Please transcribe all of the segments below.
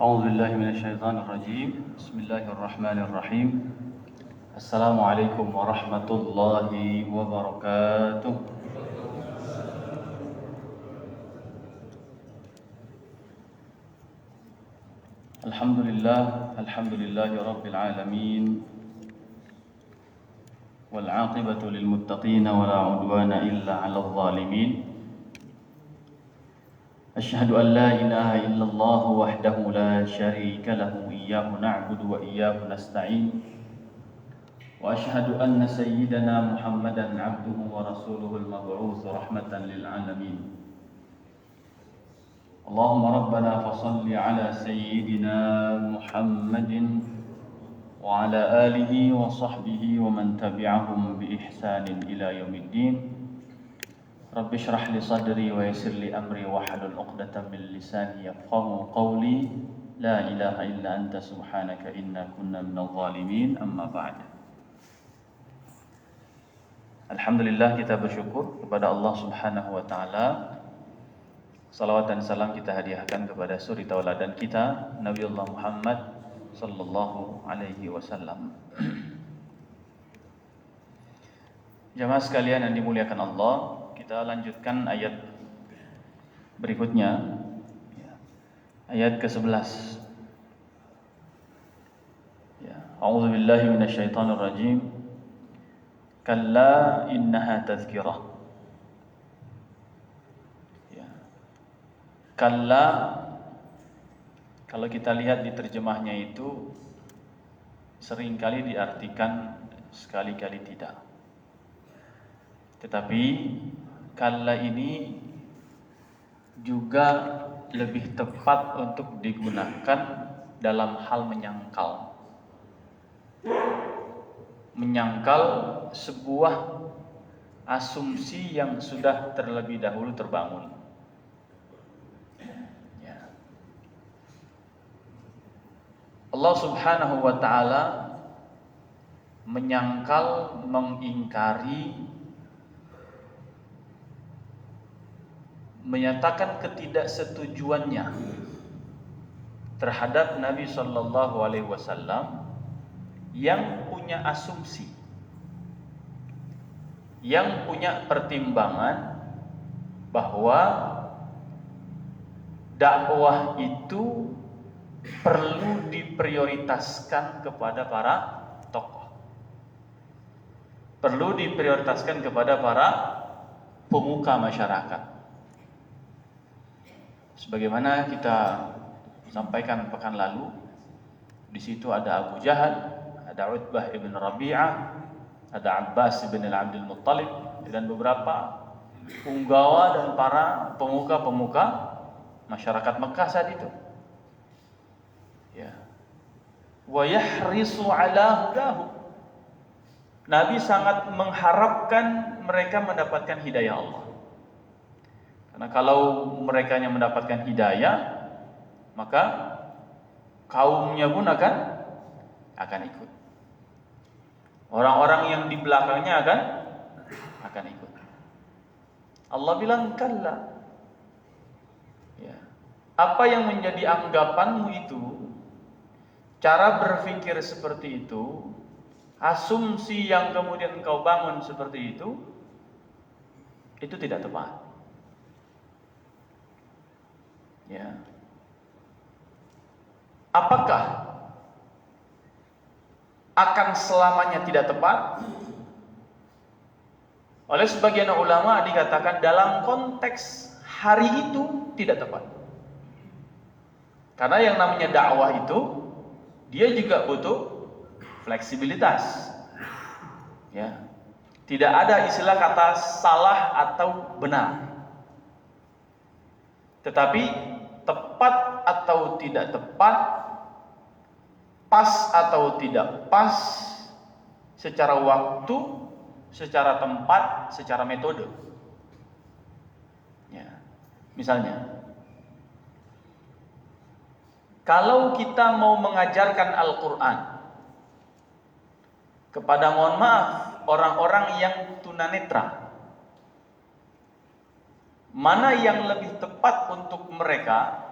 أعوذ بالله من الشيطان الرجيم. بسم الله الرحمن الرحيم. السلام عليكم ورحمة الله وبركاته. الحمد لله رب العالمين، والعاقبة للمتقين ولا عدوان إلا على الظالمين. أشهد أن لا إله إلا الله وحده لا شريك له، إياه نعبد وإياه نستعين. وأشهد أن سيدنا محمدا عبده ورسوله المبعوث رحمة للعالمين. اللهم ربنا فصل على سيدنا محمد وعلى آله وصحبه ومن تبعهم بإحسان إلى يوم الدين. رب اشرح لي صدري ويسر لي أمري واحلل عقدة من لساني يفقهوا قولي. لا إله إلا أنت سبحانك إنا كنا من الظالمين. أما بعد. Alhamdulillah, kita bersyukur kepada Allah Subhanahu wa taala. Salawat dan salam kita hadiahkan kepada suri tauladan kita, Nabiullah Muhammad sallallahu alaihi wasallam. Jamaah sekalian yang dimuliakan Allah, kita lanjutkan ayat berikutnya, ayat ke-11. A'udzu billahi minasyaitonir rajim. Kalla innaha tadhkirah. Kalla, kalau kita lihat di terjemahnya itu seringkali diartikan sekali-kali tidak. Tetapi kalla ini juga lebih tepat untuk digunakan dalam hal menyangkal. Menyangkal sebuah asumsi yang sudah terlebih dahulu terbangun. Allah Subhanahu wa taala menyangkal, mengingkari, menyatakan ketidaksetujuannya terhadap Nabi sallallahu alaihi wasallam yang punya asumsi, yang punya pertimbangan bahwa dakwah itu perlu diprioritaskan kepada para tokoh, perlu diprioritaskan kepada para pemuka masyarakat. Sebagaimana kita sampaikan pekan lalu, di situ ada Abu Jahal, ada Utbah ibn Rabi'ah, ada Abbas ibn Abdul Muttalib, dan beberapa punggawa dan para pemuka-pemuka masyarakat Mekah saat itu. Wa yahrisu ala hudahu. Nabi sangat mengharapkan mereka mendapatkan hidayah Allah. Karena kalau mereka yang mendapatkan hidayah, maka kaumnya pun akan ikut. Orang-orang yang di belakangnya akan ikut. Allah bilang kalla. Apa yang menjadi anggapanmu itu, cara berpikir seperti itu, asumsi yang kemudian kau bangun seperti itu tidak tepat. Apakah akan selamanya tidak tepat? Oleh sebagian ulama dikatakan dalam konteks hari itu tidak tepat. Karena yang namanya dakwah itu dia juga butuh fleksibilitas. Tidak ada istilah kata salah atau benar. Tetapi tepat atau tidak tepat, pas atau tidak pas secara waktu, secara tempat, secara metode. Ya. Misalnya, kalau kita mau mengajarkan Al-Quran kepada, mohon maaf, orang-orang yang tunanetra, mana yang lebih tepat untuk mereka?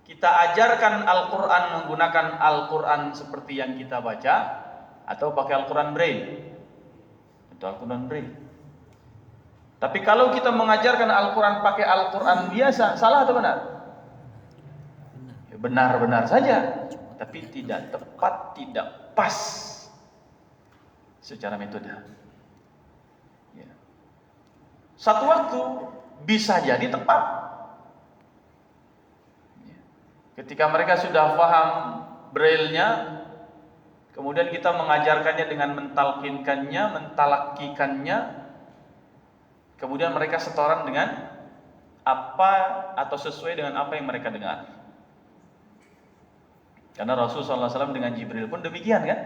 Kita ajarkan Al-Quran menggunakan Al-Quran seperti yang kita baca, atau pakai Al-Quran Braille? Itu Al-Quran Braille. Tapi kalau kita mengajarkan Al-Quran pakai Al-Quran biasa, salah atau benar? Benar-benar saja, tapi tidak tepat, tidak pas secara metode. Ya. Satu waktu bisa jadi tepat. Ketika mereka sudah paham braille-nya, kemudian kita mengajarkannya dengan mentalkinkannya, mentalakikannya, kemudian mereka setoran dengan apa atau sesuai dengan apa yang mereka dengar. Karena Rasulullah SAW dengan Jibril pun demikian kan,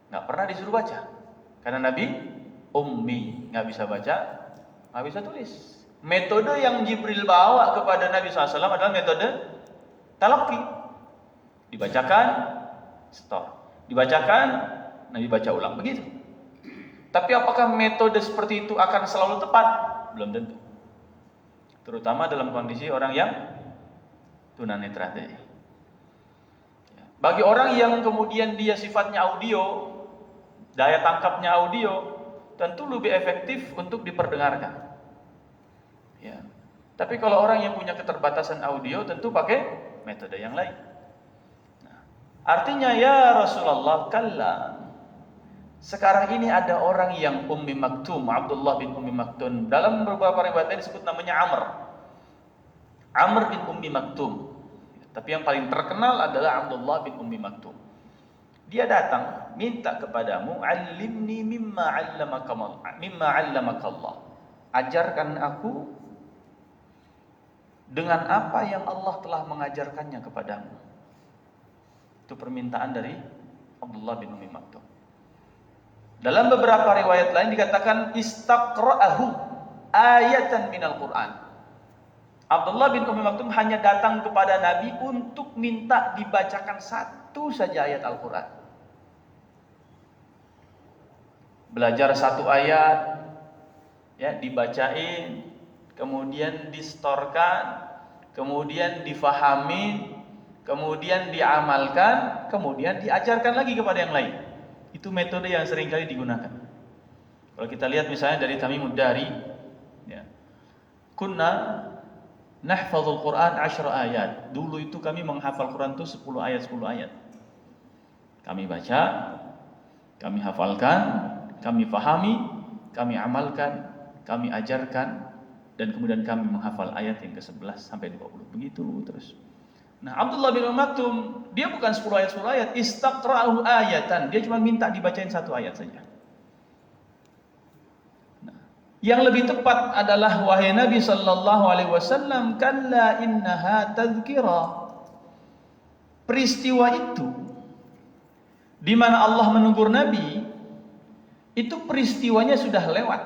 nggak pernah disuruh baca. Karena Nabi ummi, nggak bisa baca, nggak bisa tulis. Metode yang Jibril bawa kepada Nabi SAW adalah metode talaqi. Dibacakan, stop. Dibacakan, Nabi baca ulang, begitu. Tapi apakah metode seperti itu akan selalu tepat? Belum tentu. Terutama dalam kondisi orang yang tunanetra tadi. Bagi orang yang kemudian dia sifatnya audio, daya tangkapnya audio, tentu lebih efektif untuk diperdengarkan. Ya. Tapi kalau orang yang punya keterbatasan audio, tentu pakai metode yang lain. Nah, artinya ya Rasulullah, kalla. Sekarang ini ada orang yang Ummi Maktum, Abdullah bin Ummi Maktum. Dalam beberapa riwayat disebut namanya Amr bin Ummi Maktum. Tapi yang paling terkenal adalah Abdullah bin Ummi Maktum. Dia datang minta kepadamu, alimni mimma 'allamaka Allah. Ajarkan aku dengan apa yang Allah telah mengajarkannya kepadamu. Itu permintaan dari Abdullah bin Ummi Maktum. Dalam beberapa riwayat lain dikatakan istaqra'ahu ayatan minal Quran. Abdullah bin Ummi Maktum hanya datang kepada Nabi untuk minta dibacakan satu saja ayat Al-Quran. Belajar satu ayat, ya, dibacain, kemudian distorkan, kemudian difahami, kemudian diamalkan, kemudian diajarkan lagi kepada yang lain. Itu metode yang sering kali digunakan. Kalau kita lihat misalnya dari Tamimud Dari, ya, kunna nahfadzul Quran 10 ayat. Dulu itu kami menghafal Quran itu 10 ayat 10 ayat. Kami baca, kami hafalkan, kami fahami, kami amalkan, kami ajarkan, dan kemudian kami menghafal ayat yang ke-11 sampai 20. Begitu terus. Nah, Abdullah bin Ummi Maktum, dia bukan 10 ayat, istaqra'u ayatan. Dia cuma minta dibacain satu ayat saja. Nah, yang lebih tepat adalah wahai Nabi sallallahu alaihi wasallam, kalla innaha tadhkira. Peristiwa itu di mana Allah menegur Nabi, itu peristiwanya sudah lewat.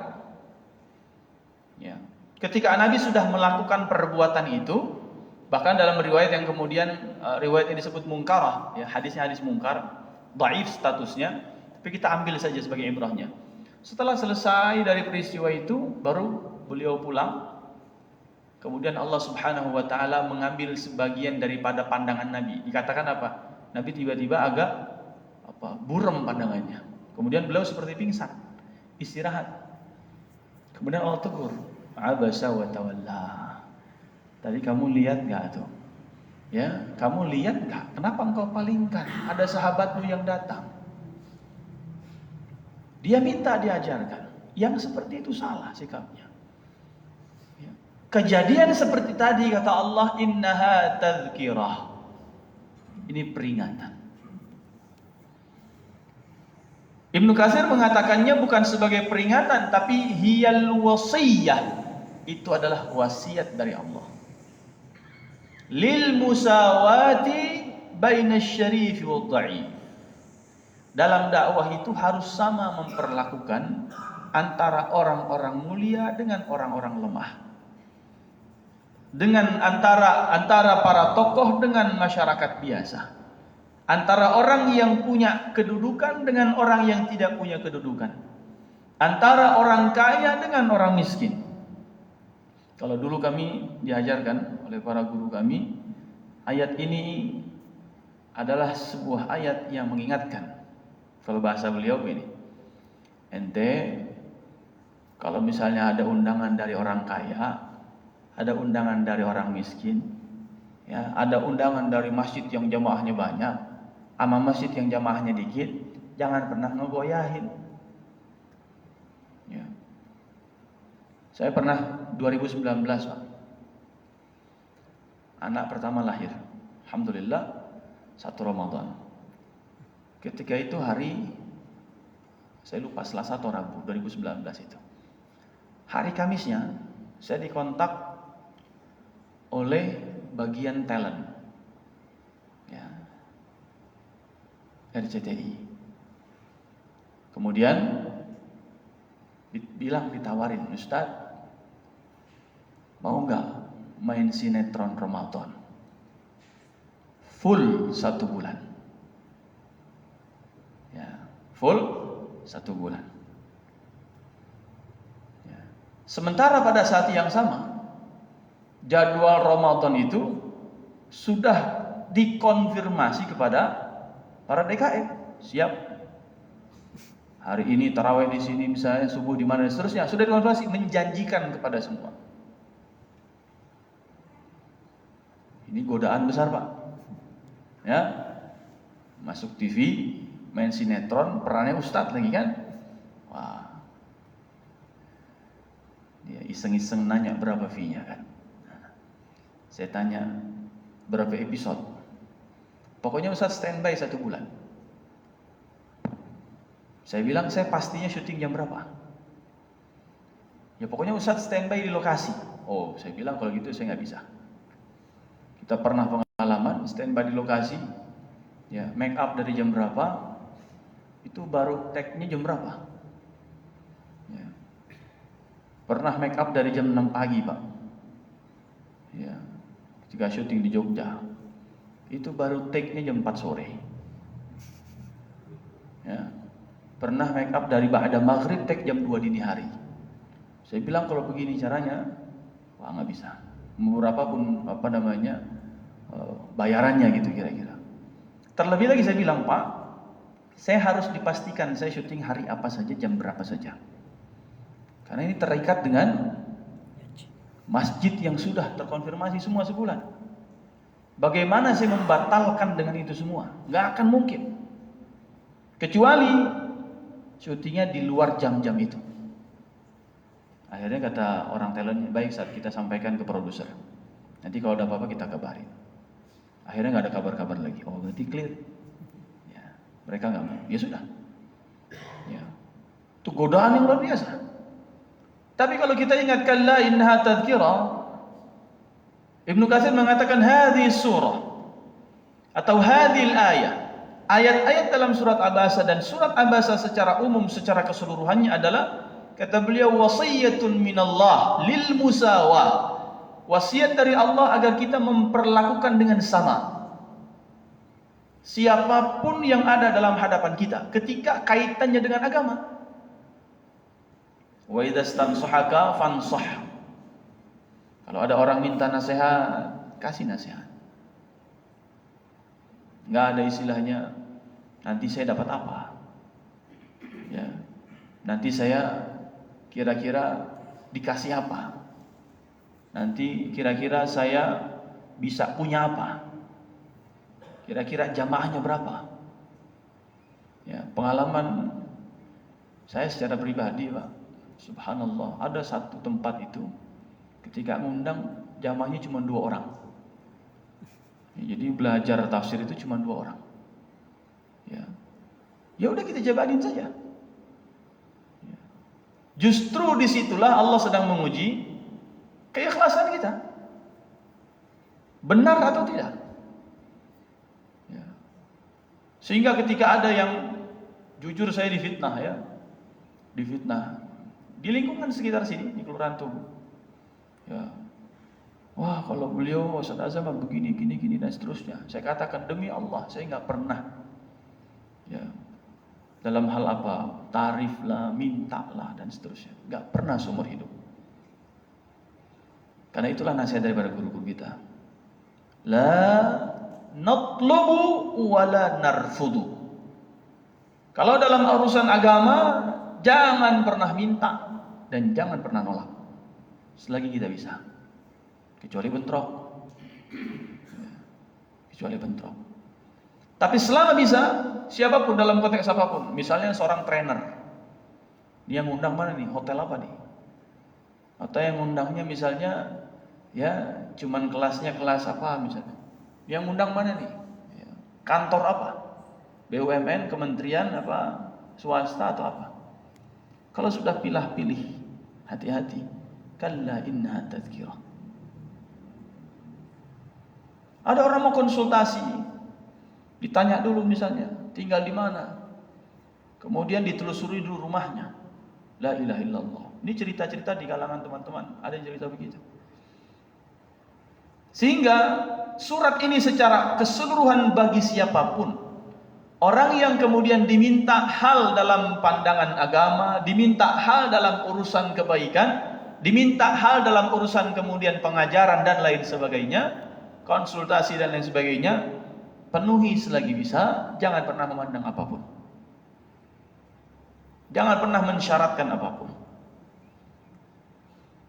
Ya. Ketika Nabi sudah melakukan perbuatan itu, bahkan dalam riwayat yang kemudian riwayat ini disebut mungkarah, ya, hadisnya hadis mungkar, dhaif statusnya, tapi kita ambil saja sebagai ibrahnya. Setelah selesai dari peristiwa itu, baru beliau pulang. Kemudian Allah Subhanahu wa taala mengambil sebagian daripada pandangan Nabi. Dikatakan apa? Nabi tiba-tiba agak buram pandangannya. Kemudian beliau seperti pingsan, istirahat. Kemudian Allah tegur, abasa wa tawalla. Tadi kamu lihat gak tuh? Ya, kamu lihat gak? Kenapa engkau palingkan? Ada sahabatmu yang datang. Dia minta diajarkan. Yang seperti itu salah sikapnya. Ya. Kejadian seperti tadi kata Allah, innaha tadhkirah. Ini peringatan. Ibnu Katsir mengatakannya bukan sebagai peringatan, tapi hiyal wasiyah. Itu adalah wasiat dari Allah. Lil musawati bainasy syarif wad dha'if. Dalam dakwah itu harus sama memperlakukan antara orang-orang mulia dengan orang-orang lemah. Dengan antara para tokoh dengan masyarakat biasa. Antara orang yang punya kedudukan dengan orang yang tidak punya kedudukan. Antara orang kaya dengan orang miskin. Kalau dulu kami diajarkan oleh para guru kami, ayat ini adalah sebuah ayat yang mengingatkan. Kalau bahasa beliau ini, ente kalau misalnya ada undangan dari orang kaya, ada undangan dari orang miskin, ya, ada undangan dari masjid yang jamaahnya banyak, sama masjid yang jamaahnya dikit, jangan pernah ngegoyahin. Ya. Saya pernah 2019, Pak. Anak pertama lahir. Alhamdulillah 1 Ramadan. Ketika itu hari, saya lupa Selasa atau Rabu 2019 itu. Hari Kamisnya saya dikontak oleh bagian talent, ya, RCTI. Kemudian ditawarin, Ustaz, mau nggak main sinetron Ramadan full 1 bulan? Ya, full 1 bulan. Ya. Sementara pada saat yang sama, jadwal Ramadan itu sudah dikonfirmasi kepada para DKM. Siap. Hari ini tarawih di sini, misalnya subuh di mana dan seterusnya, sudah dikonfirmasi, menjanjikan kepada semua. Ini godaan besar, Pak. Ya. Masuk TV, main sinetron, perannya ustadz lagi kan? Wah. Dia iseng-iseng nanya berapa fee-nya kan? Saya tanya berapa episode? Pokoknya ustadz standby 1 bulan. Saya bilang saya pastinya syuting jam berapa? Ya pokoknya ustadz standby di lokasi. Oh, saya bilang kalau gitu saya nggak bisa. Kita pernah pengalaman standby di lokasi, ya make up dari jam berapa? Itu baru tag-nya jam berapa? Ya. Pernah make up dari jam 6 pagi, Pak. Ya. Ketika syuting di Jogja, itu baru take-nya jam 4 sore. Ya. Pernah make up dari ba'da maghrib, take jam 2 dini hari. Saya bilang kalau begini caranya, wah nggak bisa. Berapa pun bayarannya gitu kira-kira. Terlebih lagi saya bilang, Pak, saya harus dipastikan saya syuting hari apa saja, jam berapa saja. Karena ini terikat dengan masjid yang sudah terkonfirmasi semua sebulan. Bagaimana saya membatalkan dengan itu semua? Gak akan mungkin. Kecuali syutingnya di luar jam-jam itu. Akhirnya kata orang talentnya, baik saat kita sampaikan ke produser. Nanti kalau ada apa-apa kita kabarin. Akhirnya gak ada kabar-kabar lagi. Oh berarti clear. Ya, mereka gak mau. Ya sudah. Ya. Itu godaan yang luar biasa. Tapi kalau kita ingat kalla innaha tadhkirah, Ibnu Katsir mengatakan hadhihi surah atau hadhil ayah. Ayat-ayat dalam surat Abasa dan surat Abasa secara umum, secara keseluruhannya adalah, kata beliau, wasiyatun minallah lil musawah. Wasiat dari Allah agar kita memperlakukan dengan sama siapapun yang ada dalam hadapan kita ketika kaitannya dengan agama. Wa idza stansahaka fansah. Kalau ada orang minta nasihat, kasih nasihat. Enggak ada istilahnya nanti saya dapat apa. Ya. Nanti saya kira-kira dikasih apa. Nanti kira-kira saya bisa punya apa. Kira-kira jamaahnya berapa. Ya, pengalaman saya secara pribadi, Pak. Subhanallah, ada satu tempat itu ketika ngundang jamaahnya cuma 2 orang. Ya, jadi belajar tafsir itu cuma 2 orang. Ya. Ya udah kita jabanin saja. Ya. Justru disitulah Allah sedang menguji keikhlasan kita. Benar atau tidak? Ya. Sehingga ketika ada yang, jujur saya difitnah ya, di lingkungan sekitar sini, di Kelurahan Tugu. Ya. Wah, kalau beliau Ustaz Azam begini, gini dan seterusnya. Saya katakan demi Allah, saya nggak pernah. Ya. Dalam hal apa? Tarif lah, minta lah dan seterusnya. Nggak pernah seumur hidup. Karena itulah nasihat daripada guru-guru kita. La natlubu wala narfudu. Kalau dalam urusan agama, jangan pernah minta dan jangan pernah nolak. Selagi kita bisa. Kecuali bentrok. Tapi selama bisa, siapapun dalam konteks apapun, misalnya seorang trainer, dia ngundang mana nih, hotel apa nih? Atau yang ngundangnya misalnya, ya cuman kelasnya kelas apa misalnya. Yang ngundang mana nih? Ya, kantor apa? BUMN, kementerian apa? Swasta atau apa? Kalau sudah pilih, hati-hati. Kalla innaha tadhkirah. Ada orang mau konsultasi, ditanya dulu misalnya, tinggal di mana? Kemudian ditelusuri dulu rumahnya. La ilaha illallah. Ini cerita-cerita di kalangan teman-teman, ada yang cerita begitu. Sehingga surat ini secara keseluruhan bagi siapapun, orang yang kemudian diminta hal dalam pandangan agama, diminta hal dalam urusan kebaikan, diminta hal dalam urusan kemudian pengajaran dan lain sebagainya, konsultasi dan lain sebagainya, penuhi selagi bisa, jangan pernah memandang apapun. Jangan pernah mensyaratkan apapun.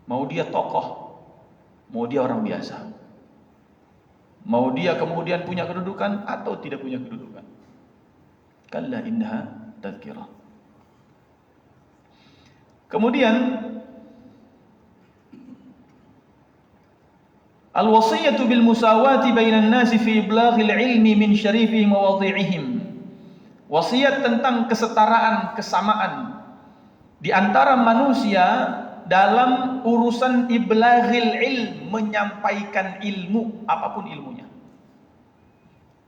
Mau dia tokoh, mau dia orang biasa, mau dia kemudian punya kedudukan atau tidak punya kedudukan. Kalla innaha tadhkirah. Kemudian al-wasiyatu bil musawati bainan nasi fi iblaghil ilmi min syarifihim wa wadhi'ihim. Wasiat tentang kesetaraan, kesamaan di antara manusia dalam urusan iblaghil ilm, menyampaikan ilmu, apapun ilmunya.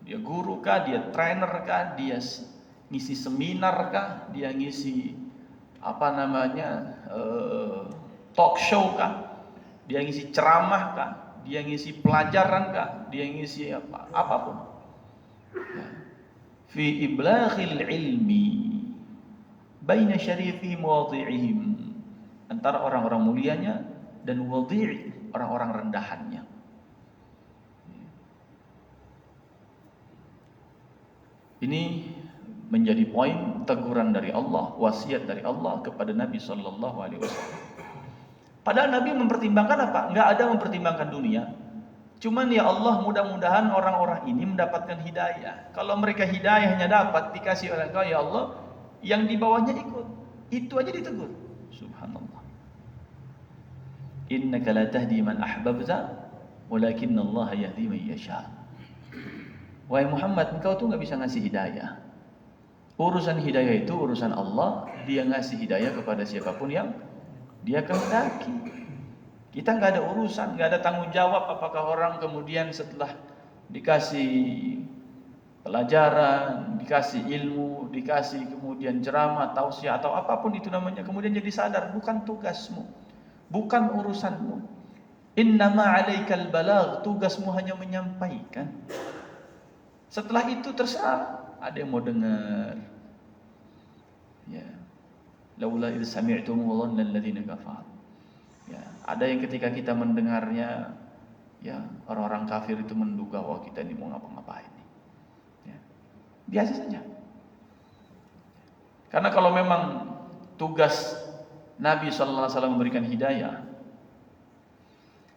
Dia guru kah, dia trainer kah, dia ngisi seminar kah, dia ngisi talk show kah, dia ngisi ceramah kah, dia ngisi pelajaran kah, dia ngisi apapun. Ya. Fi iblaghil ilmi baina syarifihim wa wadhi'ihim, antara orang-orang mulianya dan wadhi', orang-orang rendahannya. Ini menjadi poin teguran dari Allah, wasiat dari Allah kepada Nabi sallallahu alaihi wasallam. Padahal Nabi mempertimbangkan apa? Enggak ada mempertimbangkan dunia. Cuman ya Allah, mudah-mudahan orang-orang ini mendapatkan hidayah. Kalau mereka hidayahnya dapat, dikasih oleh Engkau ya Allah, yang di bawahnya ikut. Itu aja ditegur. Subhanallah. Innaka la tahdi man ahbabta, walakinna Allah yahdi man yasha. Wahai Muhammad, engkau tuh enggak bisa ngasih hidayah. Urusan hidayah itu urusan Allah. Dia ngasih hidayah kepada siapapun yang Dia kehendaki. Kita nggak ada urusan, nggak ada tanggung jawab apakah orang kemudian setelah dikasih pelajaran, dikasih ilmu, dikasih kemudian ceramah, tausiah atau apapun itu namanya, kemudian jadi sadar. Bukan tugasmu, bukan urusanmu. Innama 'alaikal balagh, tugasmu hanya menyampaikan. Setelah itu terserah, ada yang mau dengar. Ya. Laula idh sami'tumuhu dhanna alladziina kafaru. Ya, ada yang ketika kita mendengarnya, ya orang-orang kafir itu menduga, wah kita ini mau ngapa-ngapain nih. Ya, biasa saja. Karena kalau memang tugas Nabi sallallahu alaihi wasallam memberikan hidayah,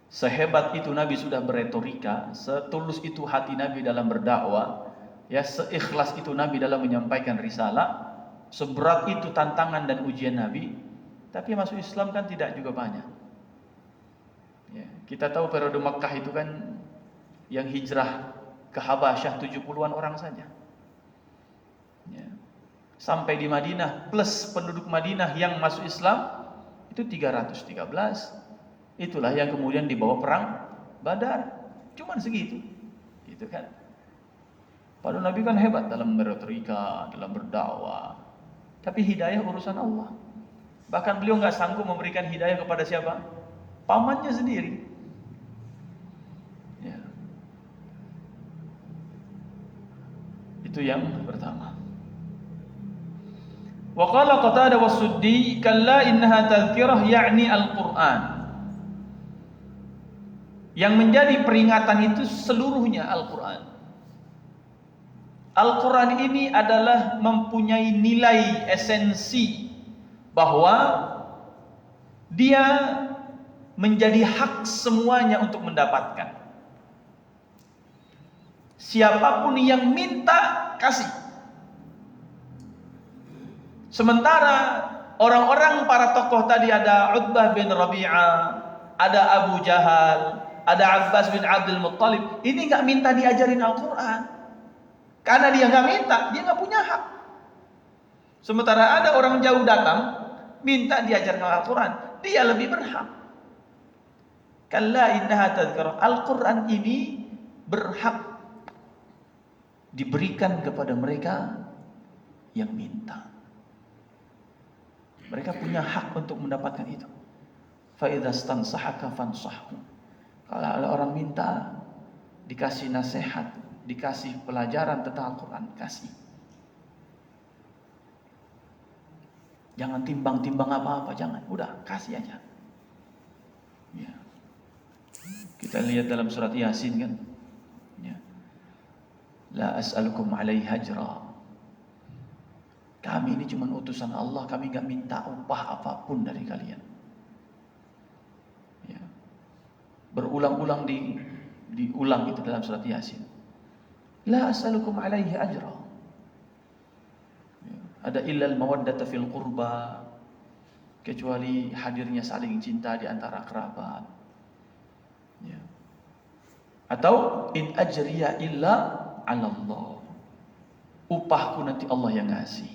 sehebat itu Nabi sudah beretorika, setulus itu hati Nabi dalam berdakwah, ya seikhlas itu Nabi dalam menyampaikan risalah, seberat itu tantangan dan ujian Nabi, tapi masuk Islam kan tidak juga banyak. Ya, kita tahu periode Makkah itu kan yang hijrah ke Habasyah 70-an orang saja. Ya. Sampai di Madinah plus penduduk Madinah yang masuk Islam itu 313. Itulah yang kemudian dibawa perang Badar. Cuman segitu. Gitu kan. Padahal Nabi kan hebat dalam berretorika, dalam berdakwah. Tapi hidayah urusan Allah. Bahkan beliau nggak sanggup memberikan hidayah kepada siapa? Pamannya sendiri. Ya. Itu yang pertama. Wa qala Qatadah was-Suddi kalla innaha tadhkirah ya'ni Al-Qur'an. Yang menjadi peringatan itu seluruhnya Al-Qur'an. Al-Qur'an ini adalah mempunyai nilai esensi bahwa dia menjadi hak semuanya untuk mendapatkan. Siapapun yang minta, kasih. Sementara orang-orang para tokoh tadi ada Utbah bin Rabi'ah, ada Abu Jahal, ada Abbas bin Abdul Muttalib. Ini nggak minta diajarin Al-Quran. Karena dia nggak minta, dia nggak punya hak. Sementara ada orang jauh datang, minta diajarkan Al-Quran. Dia lebih berhak. Kalla innaha tadhkirah. Al-Quran ini berhak diberikan kepada mereka yang minta. Mereka punya hak untuk mendapatkan itu. Fa idza stansahaka fansahhu. Kalau ada orang minta dikasih nasihat, dikasih pelajaran tentang Al-Quran, kasih. Jangan timbang-timbang apa-apa, jangan. Udah, kasih aja. Ya. Kita lihat dalam surat Yasin kan. Ya. La as'alukum alaihi hajra. Kami ini cuma utusan Allah, kami gak minta upah apapun dari kalian. Ya. Berulang-ulang diulang itu dalam surat Yasin. La as'alukum alaihi ajra. Ya. Ada illal mawaddata fil qurba, kecuali hadirnya saling cinta di antara kerabat. Ya. Atau in ajriya illa 'ala Allah. Upahku nanti Allah yang ngasih.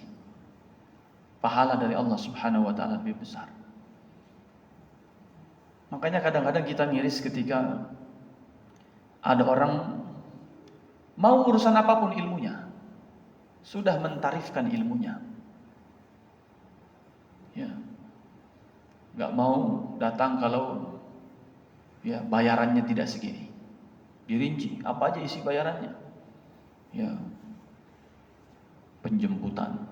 Pahala dari Allah Subhanahu wa taala lebih besar. Makanya kadang-kadang kita miris ketika ada orang mau urusan apapun ilmunya, sudah mentarifkan ilmunya. Ya. Enggak mau datang kalau ya bayarannya tidak segini. Dirinci, apa aja isi bayarannya? Ya. Penjemputan.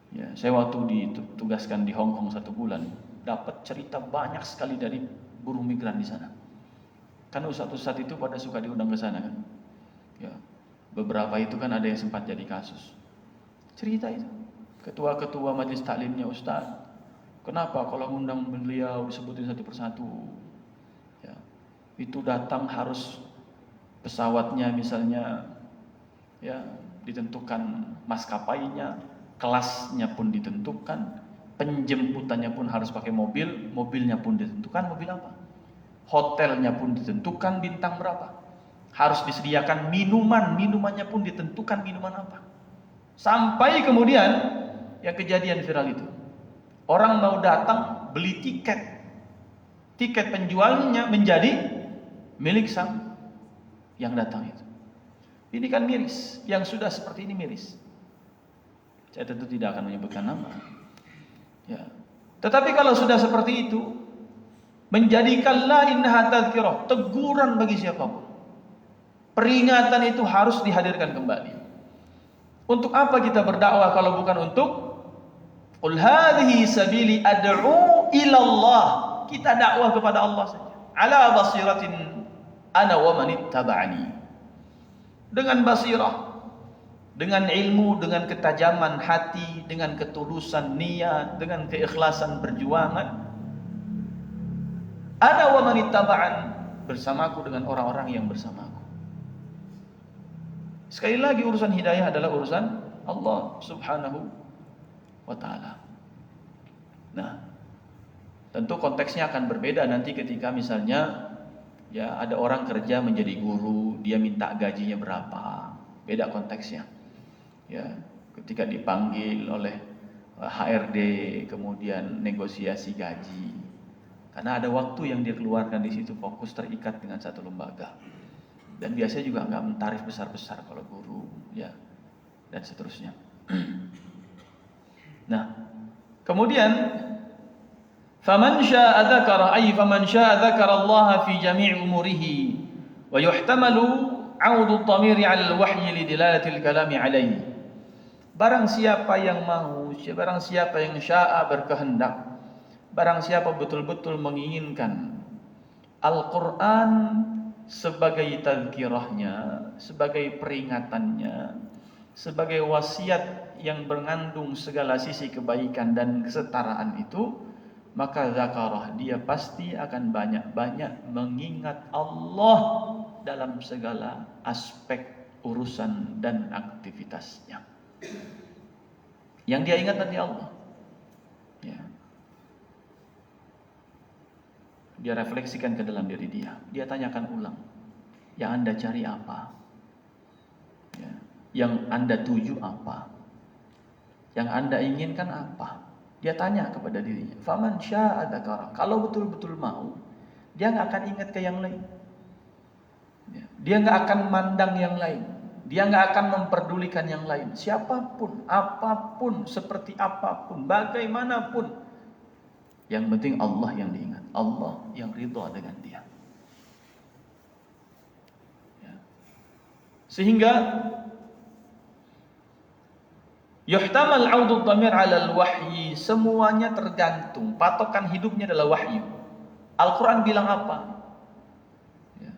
Ya, saya waktu ditugaskan di Hong Kong 1 bulan, dapat cerita banyak sekali dari buruh migran di sana. Kan ustadz-ustadz itu pada suka diundang ke sana kan. Ya, beberapa itu kan ada yang sempat jadi kasus. Cerita itu. Ketua-ketua majelis taklimnya ustadz, kenapa kalau ngundang beliau disebutin satu persatu? Ya, itu datang harus pesawatnya misalnya ya ditentukan maskapainya, kelasnya pun ditentukan, penjemputannya pun harus pakai mobil, mobilnya pun ditentukan mobil apa, hotelnya pun ditentukan bintang berapa, harus disediakan minuman, minumannya pun ditentukan minuman apa. Sampai kemudian yang kejadian viral itu, orang mau datang beli tiket, tiket penjualnya menjadi milik sang yang datang itu. Ini kan miris, yang sudah seperti ini miris. Saya tentu tidak akan menyebutkan nama. Ya. Tetapi kalau sudah seperti itu, menjadikan la innaha tadhkirah, teguran bagi siapapun. Peringatan itu harus dihadirkan kembali. Untuk apa kita berdakwah kalau bukan untuk qul hadhihi sabili ad'u ila Allah. Kita dakwah kepada Allah saja. Ala basiratin ana wa man ittaba'ani. Dengan basirah, dengan ilmu, dengan ketajaman hati, dengan ketulusan niat, dengan keikhlasan perjuangan. Ana wa man ittaba'an, bersamaku dengan orang-orang yang bersamaku. Sekali lagi urusan hidayah adalah urusan Allah Subhanahu wa taala. Nah, tentu konteksnya akan berbeda nanti ketika misalnya ya ada orang kerja menjadi guru, dia minta gajinya berapa. Beda konteksnya. Ya, ketika dipanggil oleh HRD kemudian negosiasi gaji. Karena ada waktu yang dia keluarkan di situ, fokus terikat dengan satu lembaga. Dan biasanya juga nggak mentarif besar-besar kalau guru, ya, dan seterusnya. Nah, kemudian faman syaa'a dzakara faman syaa'a dzakara Allah fi jami' umurihi wa yuhtamalu 'audu ad-dhamiri 'ala al-wahyi li dilalati al-kalami 'alaihi. Barang siapa yang mau, barang siapa yang syaa'a berkehendak, barang siapa betul-betul menginginkan Al-Qur'an sebagai tazkirahnya, sebagai peringatannya, sebagai wasiat yang mengandung segala sisi kebaikan dan kesetaraan itu, maka zakarah, dia pasti akan banyak-banyak mengingat Allah dalam segala aspek urusan dan aktivitasnya. Yang dia ingat nanti Allah, ya. Dia refleksikan ke dalam diri dia. Dia tanyakan ulang, yang Anda cari apa? Ya. Yang Anda tuju apa? Yang Anda inginkan apa? Dia tanya kepada dirinya. Faman syaa'a dzakara. Kalau betul-betul mau, dia nggak akan ingat ke yang lain. Ya. Dia nggak akan mandang yang lain. Dia nggak akan memperdulikan yang lain. Siapapun, apapun, seperti apapun, bagaimanapun. Yang penting Allah yang diingat. Allah yang ridha dengan dia. Ya. Sehingga yuhtamal 'audu dhamir 'ala al-wahyi, semuanya tergantung. Patokan hidupnya adalah wahyu. Al-Qur'an bilang apa? Ya.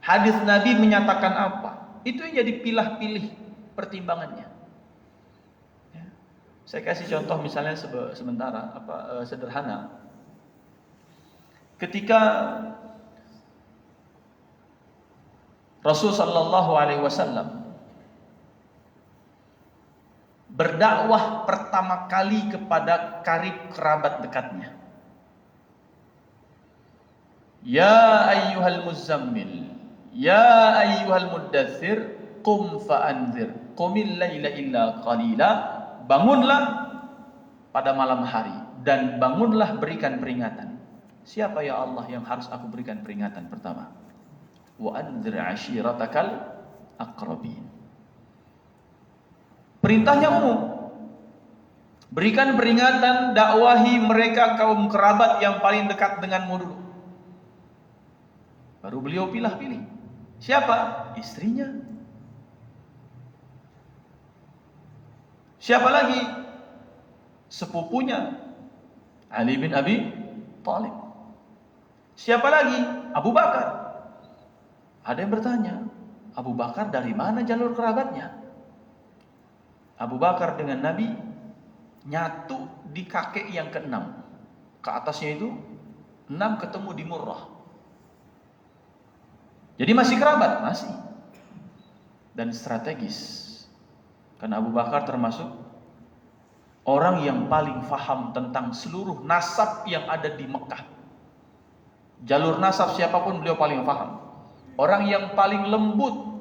Hadis Nabi menyatakan apa? Itu yang jadi pilih-pilih pertimbangannya. Ya. Saya kasih contoh misalnya sementara sederhana. Ketika Rasul sallallahu alaihi wasallam berdakwah pertama kali kepada karib kerabat dekatnya. Ya ayyuhal muzammil, ya ayyuhal muddathir, qum fa'anzir, qumil laila illa qalila. Bangunlah pada malam hari dan bangunlah berikan peringatan. Siapa ya Allah yang harus aku berikan peringatan pertama? Wa anzir 'ashiratakal aqrabin. Perintahnya umum. Berikan peringatan, dakwahi mereka kaum kerabat yang paling dekat denganmu dulu. Baru beliau pilih-pilih. Siapa? Istrinya. Siapa lagi? Sepupunya, Ali bin Abi Thalib. Siapa lagi? Abu Bakar. Ada yang bertanya, Abu Bakar dari mana jalur kerabatnya? Abu Bakar dengan Nabi nyatu di kakek yang ke-6. Ke atasnya itu 6 ketemu di Murrah. Jadi masih kerabat, masih. Dan strategis. Karena Abu Bakar termasuk orang yang paling faham tentang seluruh nasab yang ada di Mekah. Jalur nasab siapapun beliau paling faham. Orang yang paling lembut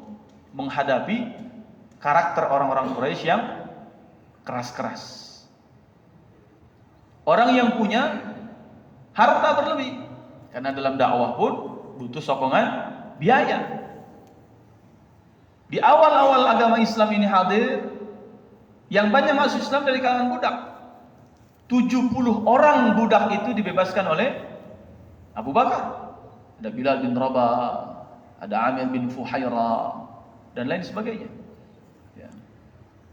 menghadapi karakter orang-orang Quraisy yang keras-keras. Orang yang punya harta berlebih. Karena dalam dakwah pun butuh sokongan biaya. Di awal-awal agama Islam ini hadir, yang banyak masuk Islam dari kalangan budak. 70 orang budak itu dibebaskan oleh Abu Bakar. Ada Bilal bin Rabah, ada Amir bin Fuhairah, dan lain sebagainya. Ya.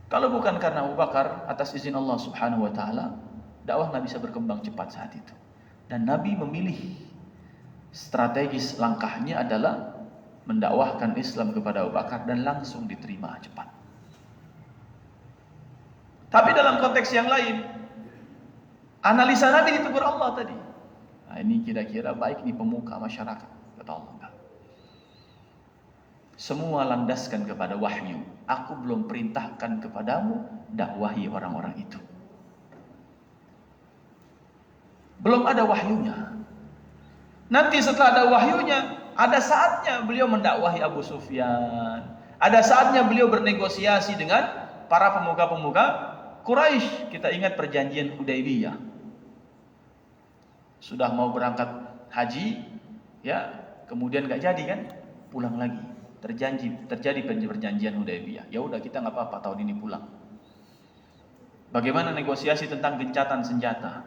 Kalau bukan karena Abu Bakar, atas izin Allah Subhanahu wa taala, dakwah Nabi bisa berkembang cepat saat itu. Dan Nabi memilih strategis, langkahnya adalah mendakwahkan Islam kepada Abu Bakar dan langsung diterima cepat. Tapi dalam konteks yang lain, analisa Nabi ditegur Allah tadi. Nah, ini kira-kira baik nih pemuka masyarakat, kata Allah. Semua landaskan kepada wahyu. Aku belum perintahkan kepadamu, dakwahi orang-orang itu. Belum ada wahyunya. Nanti setelah ada wahyunya, ada saatnya beliau mendakwahi Abu Sufyan. Ada saatnya beliau bernegosiasi dengan para pemuka-pemuka Quraisy. Kita ingat perjanjian Hudaybiyah. Sudah mau berangkat haji, ya, kemudian gak jadi kan? pulang lagi. Terjadi perjanjian Hudaybiyah. Ya udah kita nggak apa-apa tahun ini pulang. Bagaimana negosiasi tentang gencatan senjata?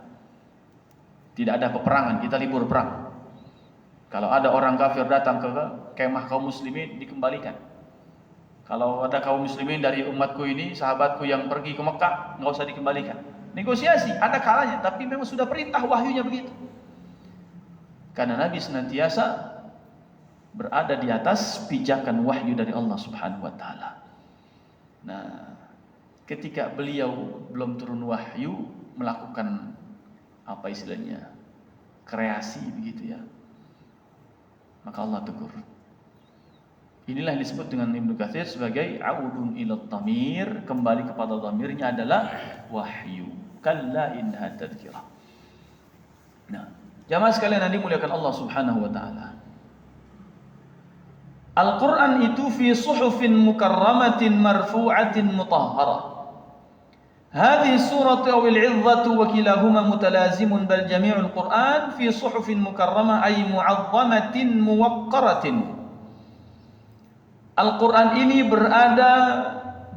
Tidak ada peperangan, kita libur perang. Kalau ada orang kafir datang ke kemah kaum muslimin, dikembalikan. Kalau ada kaum muslimin dari umatku ini, sahabatku yang pergi ke Mekah, nggak usah dikembalikan. Negosiasi, ada kalanya, tapi memang sudah perintah wahyunya begitu. Karena Nabi senantiasa berada di atas pijakan wahyu dari Allah Subhanahu wa taala. Nah, ketika beliau belum turun wahyu, melakukan apa istilahnya? Kreasi begitu ya. Maka Allah tegur. Inilah yang disebut dengan Ibnu Katsir sebagai audun ila dhamir, kembali kepada dhamirnya adalah wahyu. Kalla innaha tadhkirah. Nah, jamaah sekalian yang dimuliakan Allah Subhanahu wa taala. Al-Quran itu fi suhufin mukarramatin marfu'atin mutahharah. Hadhihi suratu awil 'izzatu wa kilahuma mutalazimun bal jami'ul Quran fi suhufin mukarramah ay mu'azzamatin muwaqqaratin. Al-Quran ini berada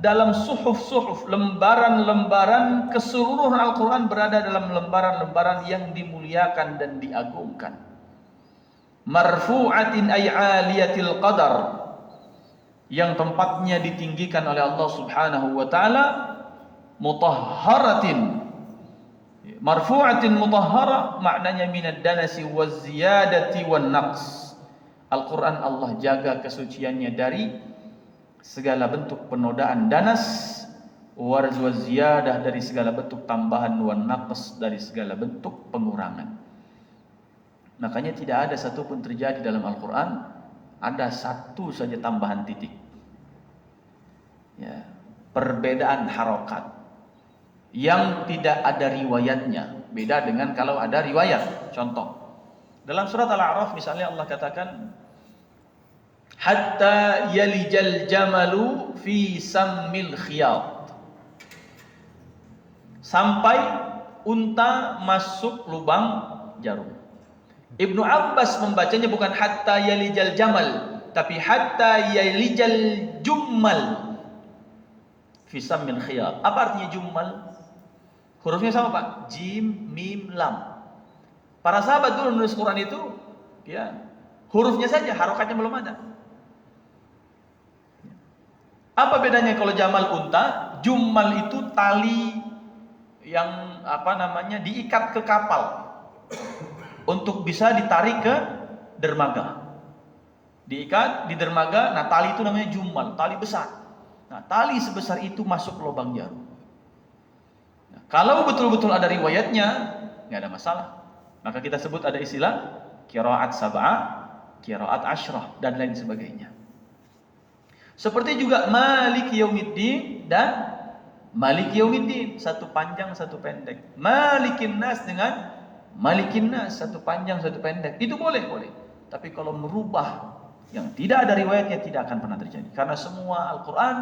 dalam suhuf-suhuf, lembaran-lembaran, keseluruhan Al-Quran berada dalam lembaran-lembaran yang dimuliakan dan diagungkan. Marfu'atin ay 'aliyatil qadar, yang tempatnya ditinggikan oleh Allah Subhanahu wa taala. Mutahharatin, marfu'atin mutahhara maknanya minad danasi waz ziyadati wan naqs. Al-Quran Allah jaga kesuciannya dari segala bentuk penodaan danas, waz ziyadah dari segala bentuk tambahan, wan naqs dari segala bentuk pengurangan. Makanya tidak ada satupun terjadi dalam Al-Quran ada satu saja tambahan titik. Ya, perbedaan harokat yang tidak ada riwayatnya. Beda dengan kalau ada riwayat. Contoh, dalam surat Al-A'raf misalnya Allah katakan hatta yalijal jamalu fi sammil khiyat, sampai unta masuk lubang jarum. Ibnu Abbas membacanya bukan hatta yalijal jamal, tapi hatta yalijal jummal fi sammil khiyat. Apa artinya jummal? Hurufnya sama Pak, jim, mim, lam. Para sahabat dulu menulis Quran itu, ya, hurufnya saja, harokatnya belum ada. Apa bedanya kalau jamal unta? Jummal itu tali yang diikat ke kapal untuk bisa ditarik ke dermaga. Diikat di dermaga, nah tali itu namanya jummal, tali besar. Nah, tali sebesar itu masuk lubang jarum. Nah, kalau betul-betul ada riwayatnya, nggak ada masalah. Maka kita sebut ada istilah qiraat sab'ah, qiraat asyrah, dan lain sebagainya. Seperti juga Malik Yaumiddin dan Malik Yaumiddin, satu panjang satu pendek. Malikin Nas dengan Malikin Nas, satu panjang satu pendek. Itu boleh. Tapi kalau merubah yang tidak ada riwayatnya, tidak akan pernah terjadi. Karena semua Al-Quran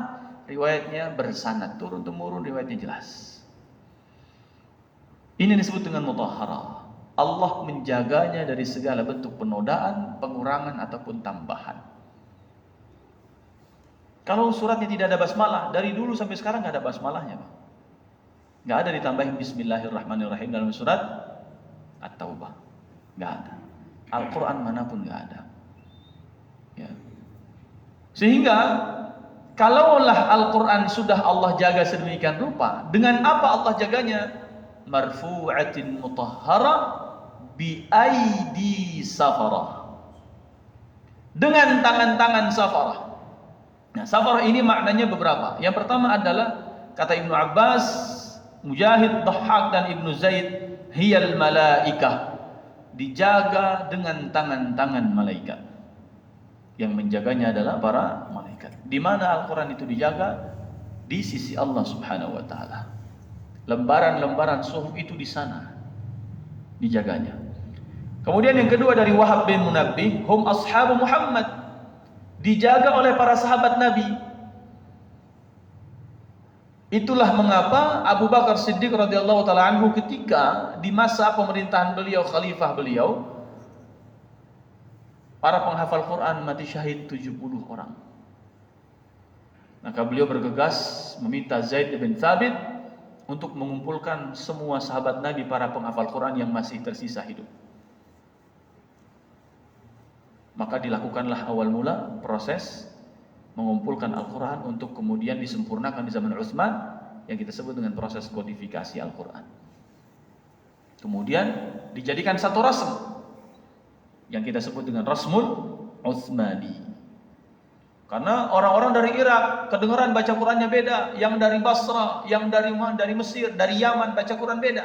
riwayatnya bersanad, turun temurun riwayatnya jelas. Ini disebut dengan mutahharah. Allah menjaganya dari segala bentuk penodaan, pengurangan ataupun tambahan. Kalau suratnya tidak ada basmalah, dari dulu sampai sekarang nggak ada basmalahnya, Pak. Nggak ada ditambahin Bismillahirrahmanirrahim dalam surat At-Taubah, nggak ada. Al-Quran manapun nggak ada. Ya. Sehingga kalaulah Al-Quran sudah Allah jaga sedemikian rupa, dengan apa Allah jaganya? Marfu'atin mutahhara bi aidi safarah, dengan tangan-tangan safarah. Nah, safarah ini maknanya beberapa. Yang pertama adalah kata Ibnu Abbas, Mujahid, Dhahhak dan Ibnu Zaid, hiyal malaikah, dijaga dengan tangan-tangan malaikat. Yang menjaganya adalah para malaikat. Di mana Al-Quran itu dijaga? Di sisi Allah Subhanahu wa taala. Lembaran-lembaran suhuf itu di sana dijaganya. Kemudian yang kedua dari Wahab bin Munabbih, hum ashabu Muhammad, dijaga oleh para sahabat Nabi. Itulah mengapa Abu Bakar Siddiq radhiyallahu taala anhu ketika di masa pemerintahan beliau, khalifah beliau, para penghafal Quran mati syahid 70 orang. Maka beliau bergegas meminta Zaid bin Thabit untuk mengumpulkan semua sahabat Nabi para penghafal Quran yang masih tersisa hidup. Maka dilakukanlah awal mula proses mengumpulkan Al-Quran untuk kemudian disempurnakan di zaman Utsman yang kita sebut dengan proses kodifikasi Al-Quran. Kemudian dijadikan satu rasm yang kita sebut dengan Rasmul Utsmani. Karena orang-orang dari Irak kedengaran baca Qurannya beda, yang dari Basra, yang dari Mesir, dari Yaman baca Quran beda.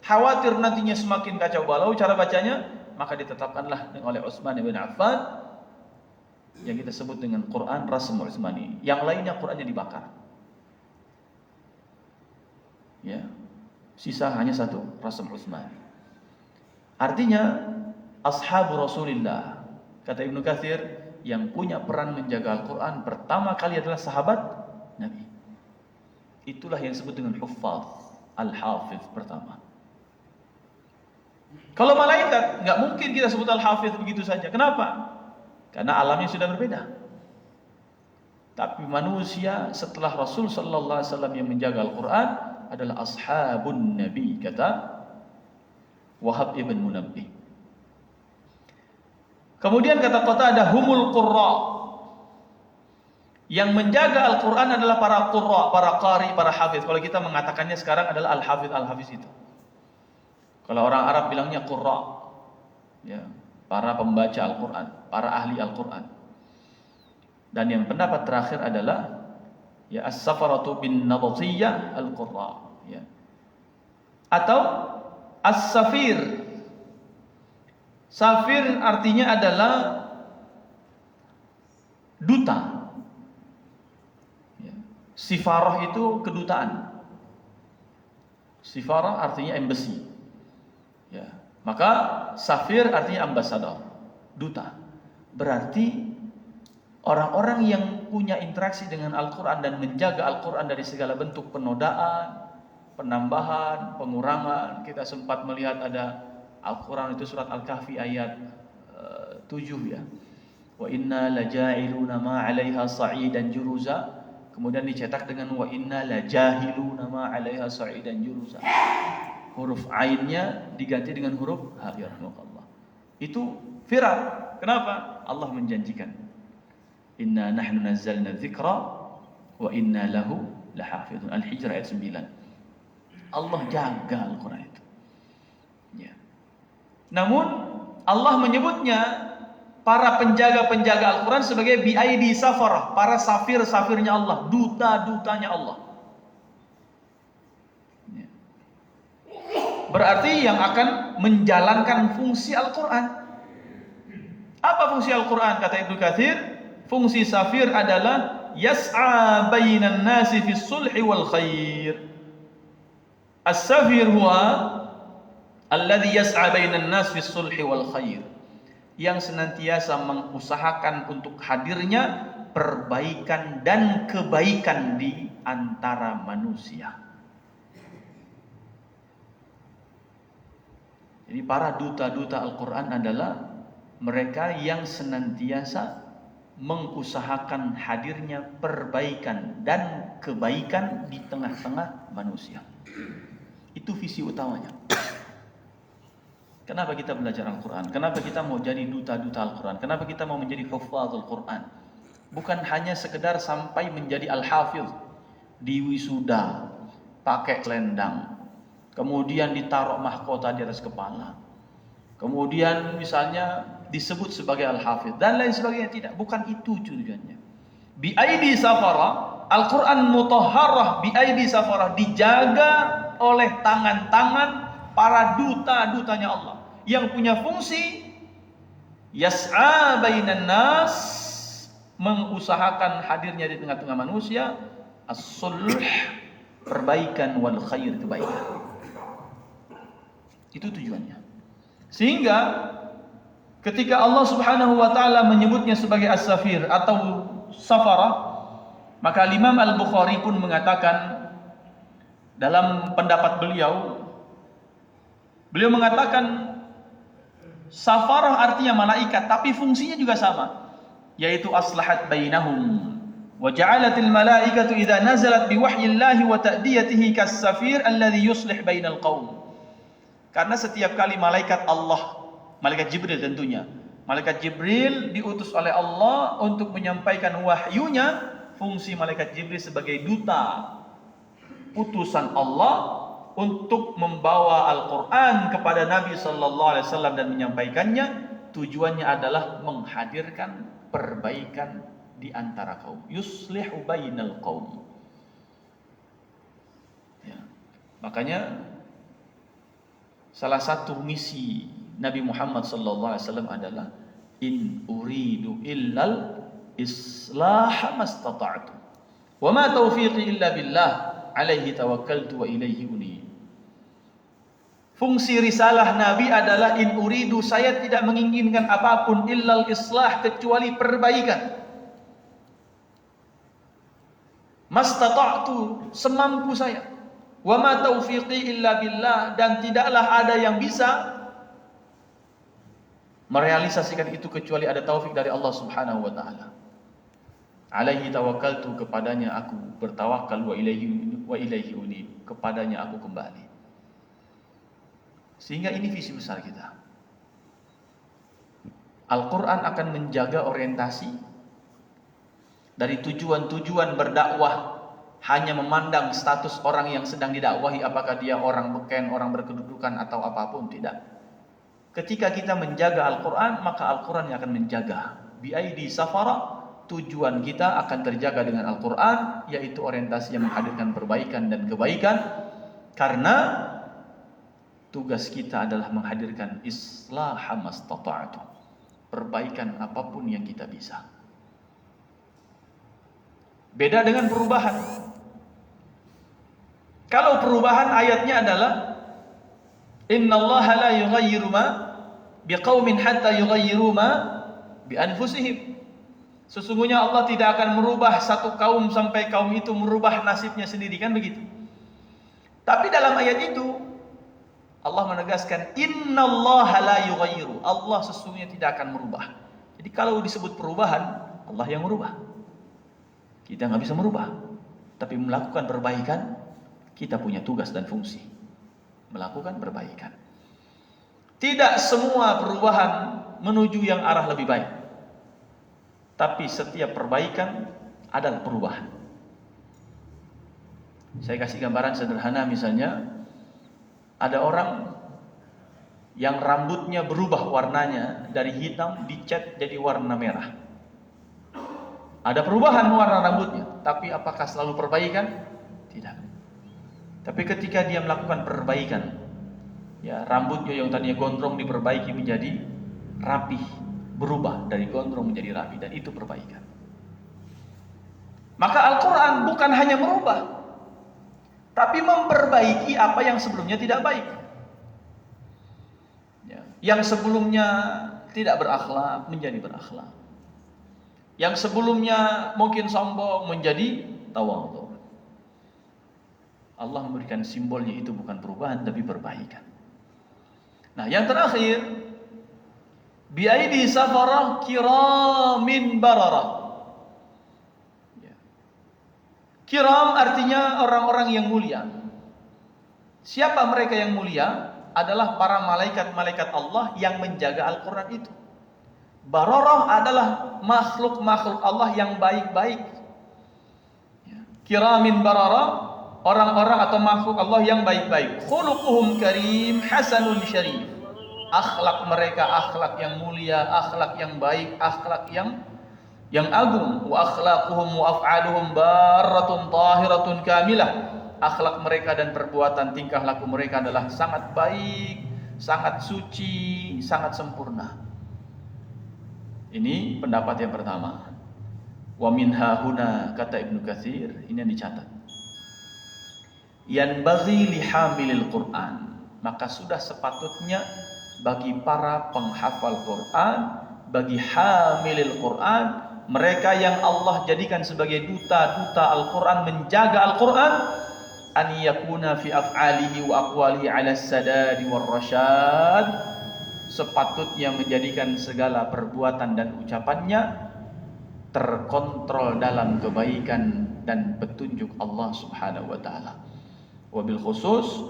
Khawatir nantinya semakin kacau balau cara bacanya, maka ditetapkanlah oleh Utsman bin Affan yang kita sebut dengan Quran Rasm Utsmani. Yang lainnya Qurannya dibakar. Ya. Sisa hanya satu, Rasm Utsmani. Artinya ashabu Rasulillah, kata Ibnu Katsir, yang punya peran menjaga Al-Quran pertama kali adalah sahabat Nabi. Itulah yang disebut dengan huffaz, al-hafiz pertama. Kalau malaikat, nggak mungkin kita sebut al-hafiz begitu saja. Kenapa? Karena alamnya sudah berbeda. Tapi manusia setelah Rasul sallallahu alaihi wasallam yang menjaga Al-Quran adalah ashabun Nabi, kata Wahab ibn Munabbih. Kemudian kata Qatadah, humul qurra. Yang menjaga Al-Quran adalah para qurra, para qari, para hafiz. Kalau kita mengatakannya sekarang adalah al-hafiz itu. Kalau orang Arab bilangnya qurra, ya, para pembaca Al-Quran, para ahli Al-Quran. Dan yang pendapat terakhir adalah ya as-safaratu bin nabatiyah al-qurra, ya. Atau as-safir. Safir artinya adalah duta. Ya. Sifarah itu kedutaan. Sifarah artinya embassy. Ya. Maka safir artinya ambasador, duta. Berarti orang-orang yang punya interaksi dengan Al-Quran dan menjaga Al-Quran dari segala bentuk penodaan, penambahan, pengurangan. Kita sempat melihat ada Al-Quran itu surat Al-Kahfi ayat 7 ya. Wa inna laja'iluna ma 'alaiha sa'idan juruza. Kemudian dicetak dengan wa inna lajahiluna ma 'alaiha sa'idan juruza. Huruf ainnya diganti dengan huruf ha, yarhamukallah. Itu firaq. Kenapa? Allah menjanjikan. Inna nahnu nazzalna dzikra wa inna lahu lahafizun. Al-Hijr ayat 9. Allah jaga Al-Quran itu. Ya. Namun Allah menyebutnya para penjaga-penjaga Al-Quran sebagai bi'aidi safarah, para safir-safirnya Allah, duta-dutanya Allah. Ya. Berarti yang akan menjalankan fungsi Al-Quran. Apa fungsi Al-Quran? Kata Ibnu Katsir, fungsi safir adalah yas'a bainan nasi fis sulhi wal khair. As-safir huwa alladhi yas'a bainan nas fis sulhi wal khair, yang senantiasa mengusahakan untuk hadirnya perbaikan dan kebaikan di antara manusia. Jadi para duta-duta Al-Quran adalah mereka yang senantiasa mengusahakan hadirnya perbaikan dan kebaikan di tengah-tengah manusia. Itu visi utamanya. Kenapa kita belajar Al-Quran? Kenapa kita mau jadi duta-duta Al-Quran? Kenapa kita mau menjadi hufadzul Quran? Bukan hanya sekedar sampai menjadi al-hafiz, di wisuda, pakai selendang, kemudian ditaruh mahkota di atas kepala, kemudian misalnya disebut sebagai al-hafiz dan lain sebagainya. Tidak, bukan itu tujuannya. Bi'aidi safara, Al-Quran mutahharah bi'aidi safara, dijaga oleh tangan-tangan para duta-dutanya Allah yang punya fungsi yas'a bainan nas, mengusahakan hadirnya di tengah-tengah manusia, as-sulh, perbaikan, wal khair, kebaikan. Itu tujuannya. Sehingga ketika Allah Subhanahu wa taala menyebutnya sebagai as-safir atau safara, maka Imam Al-Bukhari pun mengatakan dalam pendapat beliau mengatakan Safarah artinya malaikat, tapi fungsinya juga sama, yaitu aslahat bainahum. Wa ja'alatil malaikatu idza nazalat bi wahyillahi wa ta'diyatihi kas-safir alladhi yuslih bainal qaum. Karena setiap kali malaikat Allah, malaikat Jibril tentunya, malaikat Jibril diutus oleh Allah untuk menyampaikan wahyunya. Fungsi malaikat Jibril sebagai duta utusan Allah untuk membawa Al-Quran kepada Nabi Sallallahu Alaihi Wasallam dan menyampaikannya. Tujuannya adalah menghadirkan perbaikan di antara kaum. Yuslihu bainal qaum. Ya. Makanya salah satu misi Nabi Muhammad Sallallahu Alaihi Wasallam adalah in uridu illal islah mastata'tu wa ma taufiqi illa billah alaihi tawakkaltu wa ilaihi unib. Fungsi risalah Nabi adalah in uridu, saya tidak menginginkan apapun illal islah, kecuali perbaikan. Mastata'tu, semampu saya. Wa ma taufiqi illa billah, dan tidaklah ada yang bisa merealisasikan itu kecuali ada taufik dari Allah Subhanahu wa taala. Alaihi tawakkaltu, kepadanya aku bertawakal, wa ilaihi unib, kepadanya aku kembali. Sehingga ini visi besar kita. Al-Quran akan menjaga orientasi dari tujuan-tujuan berdakwah. Hanya memandang status orang yang sedang didakwahi, apakah dia orang beken, orang berkedudukan atau apapun, tidak. Ketika kita menjaga Al-Quran, maka Al-Quran yang akan menjaga. Bi'aidi safara, tujuan kita akan terjaga dengan Al-Quran, yaitu orientasi yang menghadirkan perbaikan dan kebaikan. Karena tugas kita adalah menghadirkan islaha mastata'tu, perbaikan apapun yang kita bisa. Beda dengan perubahan. Kalau perubahan ayatnya adalah innallaha la yughayyiru ma biqaumin hatta yughayyiru ma bi anfusihim. Sesungguhnya Allah tidak akan merubah satu kaum sampai kaum itu merubah nasibnya sendiri, kan begitu. Tapi dalam ayat itu Allah menegaskan innallaha la yughayyiru, Allah sesungguhnya tidak akan merubah. Jadi kalau disebut perubahan, Allah yang merubah. Kita nggak bisa merubah, tapi melakukan perbaikan kita punya tugas dan fungsi, melakukan perbaikan. Tidak semua perubahan menuju yang arah lebih baik, tapi setiap perbaikan adalah perubahan. Saya kasih gambaran sederhana, misalnya ada orang yang rambutnya berubah warnanya dari hitam dicat jadi warna merah. Ada perubahan warna rambutnya, tapi apakah selalu perbaikan? Tidak. Tapi ketika dia melakukan perbaikan, ya, rambutnya yang tadinya gondrong diperbaiki menjadi rapih, berubah dari gondrong menjadi rapih, dan itu perbaikan. Maka Al-Quran bukan hanya merubah, tapi memperbaiki apa yang sebelumnya tidak baik. Ya, yang sebelumnya tidak berakhlak menjadi berakhlak. Yang sebelumnya mungkin sombong menjadi tawadhu. Allah memberikan simbolnya, itu bukan perubahan tapi perbaikan. Nah, yang terakhir, bi'aidi safarah kiramin bararah. Ya. Kiram artinya orang-orang yang mulia. Siapa mereka yang mulia? Adalah para malaikat-malaikat Allah yang menjaga Al-Quran itu. Bararah adalah makhluk-makhluk Allah yang baik-baik. Ya. Kiramin bararah, orang-orang atau makhluk Allah yang baik-baik. Khuluquhum karim hasanun syarif. Akhlak mereka akhlak yang mulia, akhlak yang baik, akhlak yang agung. Wa akhlaquhum wa af'aluhum barratun tahiratun kamilah. Akhlak mereka dan perbuatan tingkah laku mereka adalah sangat baik, sangat suci, sangat sempurna. Ini pendapat yang pertama. Wa minha huna, kata Ibnu Katsir, ini yang dicatat. Yanbaghi lihamilil Qur'an, maka sudah sepatutnya bagi para penghafal Quran, bagi hamilil Quran, mereka yang Allah jadikan sebagai duta-duta Al-Quran, menjaga Al-Quran, an yakuna fi af'alihi wa aqwalihi ala sadadi war rasyad, sepatutnya menjadikan segala perbuatan dan ucapannya terkontrol dalam kebaikan dan petunjuk Allah Subhanahu wa taala. Wabil khusus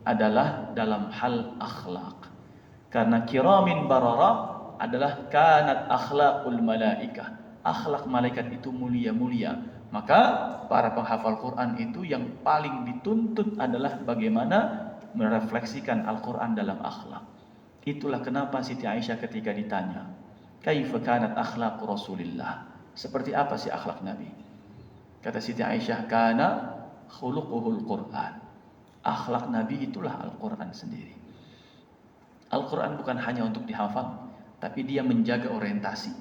adalah dalam hal akhlak. Karena kiramin barara adalah kanat akhlaqul malaikah. Akhlak malaikat itu mulia-mulia. Maka para penghafal Quran itu yang paling dituntut adalah bagaimana merefleksikan Al-Quran dalam akhlak. Itulah kenapa Siti Aisyah ketika ditanya, kaifa kanat akhlaq Rasulillah? Seperti apa sih akhlak Nabi? Kata Siti Aisyah, kana khuluquhul Quran. Akhlak Nabi itulah Al-Quran sendiri. Al-Quran bukan hanya untuk dihafal, tapi dia menjaga orientasi.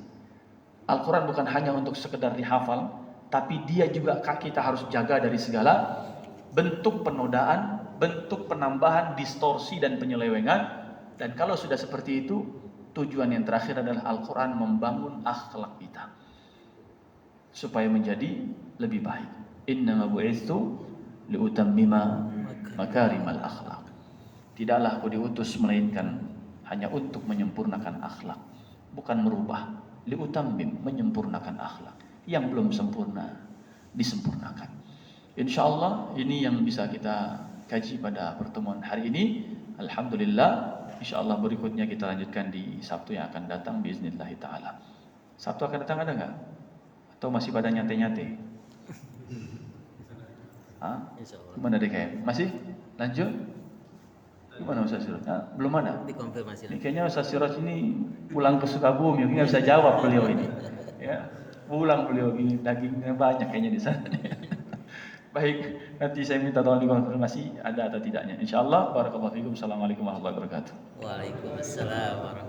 Al-Quran bukan hanya untuk sekedar dihafal, tapi dia juga kita harus jaga dari segala bentuk penodaan, bentuk penambahan, distorsi dan penyelewengan. Dan kalau sudah seperti itu, tujuan yang terakhir adalah Al-Quran membangun akhlak kita supaya menjadi lebih baik. Innama bu'itsu liutammima makarimal akhlak. Tidaklah aku diutus melainkan hanya untuk menyempurnakan akhlak, bukan merubah. Liutammim, menyempurnakan akhlak. Yang belum sempurna disempurnakan. Insyaallah ini yang bisa kita kaji pada pertemuan hari ini. Alhamdulillah. Insyaallah berikutnya kita lanjutkan di Sabtu yang akan datang biiznillah taala. Sabtu akan datang ada enggak? Atau masih pada nyate-nyate? Gimana DKM? Masih? Lanjut? Gimana Ustaz Siraj? Belum ada? Dikonfirmasi. Ini kayaknya Ustaz Siraj ini pulang ke Sukabumi, mungkin nggak bisa jawab beliau ini. Ya, pulang beliau ini, dagingnya banyak kayaknya di sana. Baik, nanti saya minta tolong dikonfirmasi ada atau tidaknya. Insyaallah. Barakallahu fikum. Assalamualaikum warahmatullahi wabarakatuh. Waalaikumsalam warahmatullahi wabarakatuh.